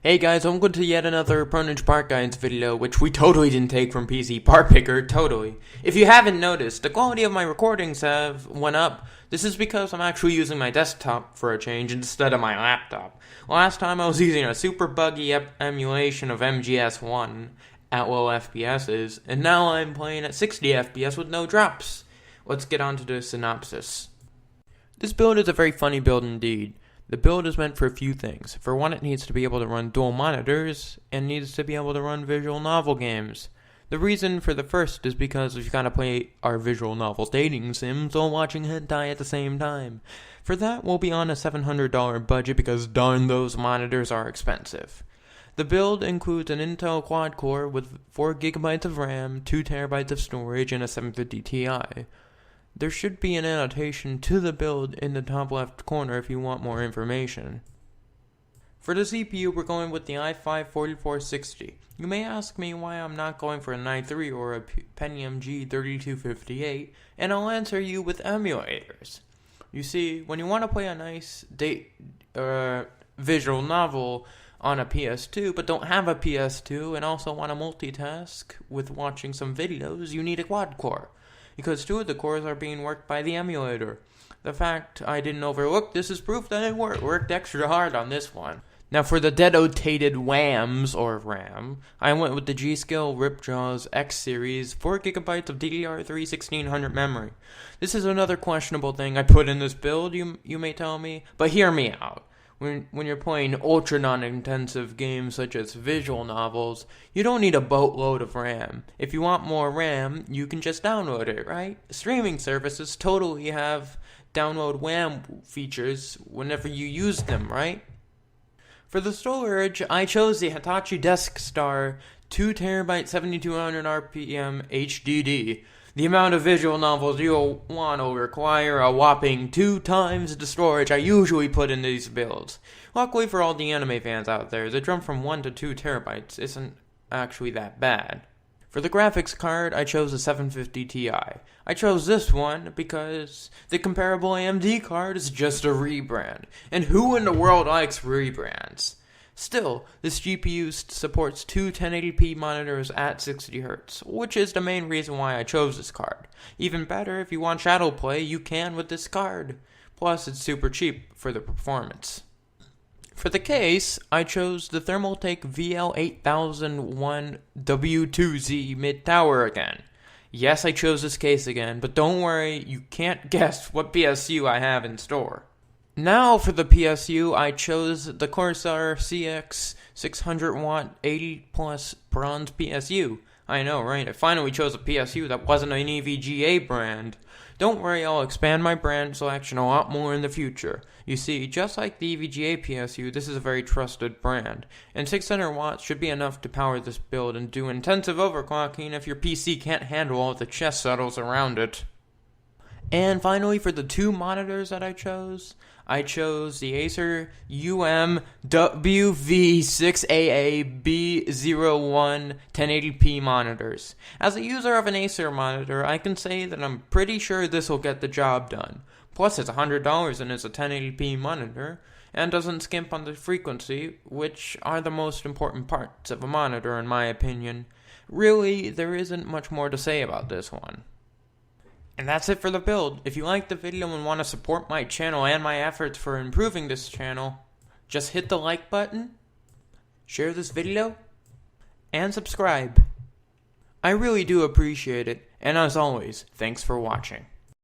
Hey guys, welcome to yet another Pronage part guides video, which we totally didn't take from PC Part Picker, totally. If you haven't noticed, the quality of my recordings have went up. This is because I'm actually using my desktop for a change instead of my laptop. Last time I was using a super buggy emulation of MGS1 at low FPSs, and now I'm playing at 60 FPS with no drops. Let's get on to the synopsis. This build is a very funny build indeed. The build is meant for a few things. For one, it needs to be able to run dual monitors, and needs to be able to run visual novel games. The reason for the first is because we've got to play our visual novel dating sims while watching hentai at the same time. For that, we'll be on a $700 budget because darn those monitors are expensive. The build includes an Intel quad-core with 4GB of RAM, 2TB of storage, and a 750 Ti. There should be an annotation to the build in the top left corner if you want more information. For the CPU, we're going with the i5-4460. You may ask me why I'm not going for an i3 or a Pentium G3258, and I'll answer you with emulators. You see, when you want to play a nice visual novel on a PS2, but don't have a PS2 and also want to multitask with watching some videos, you need a quad-core, because two of the cores are being worked by the emulator. The fact I didn't overlook this is proof that it worked extra hard on this one. Now for the denotated WAMs, or RAM, I went with the G-Skill Ripjaws X series, 4GB of DDR3 1600 memory. This is another questionable thing I put in this build, you may tell me, but hear me out. When you're playing ultra non-intensive games such as visual novels, you don't need a boatload of RAM. If you want more RAM, you can just download it, right? Streaming services totally have download WAM features whenever you use them, right? For the storage, I chose the Hitachi DeskStar 2TB 7200 RPM HDD. The amount of visual novels you'll want will require a whopping 2 times the storage I usually put in these builds. Luckily for all the anime fans out there, the jump from 1 to 2 terabytes isn't actually that bad. For the graphics card, I chose a 750 Ti. I chose this one because the comparable AMD card is just a rebrand. And who in the world likes rebrands? Still, this GPU supports two 1080p monitors at 60Hz, which is the main reason why I chose this card. Even better, if you want shadow play, you can with this card. Plus, it's super cheap for the performance. For the case, I chose the Thermaltake VL8001 W2Z mid-tower again. Yes, I chose this case again, but don't worry, you can't guess what PSU I have in store. Now for the PSU, I chose the Corsair CX 600W 80 Plus Bronze PSU. I know, right? I finally chose a PSU that wasn't an EVGA brand. Don't worry, I'll expand my brand selection a lot more in the future. You see, just like the EVGA PSU, this is a very trusted brand, and 600 watts should be enough to power this build and do intensive overclocking if your PC can't handle all the chess settles around it. And finally, for the two monitors that I chose the Acer UMWV6AA-B01 1080p monitors. As a user of an Acer monitor, I can say that I'm pretty sure this will get the job done. Plus, it's $100 and it's a 1080p monitor, and doesn't skimp on the frequency, which are the most important parts of a monitor in my opinion. Really, there isn't much more to say about this one. And that's it for the build. If you liked the video and want to support my channel and my efforts for improving this channel, just hit the like button, share this video, and subscribe. I really do appreciate it, and as always, thanks for watching.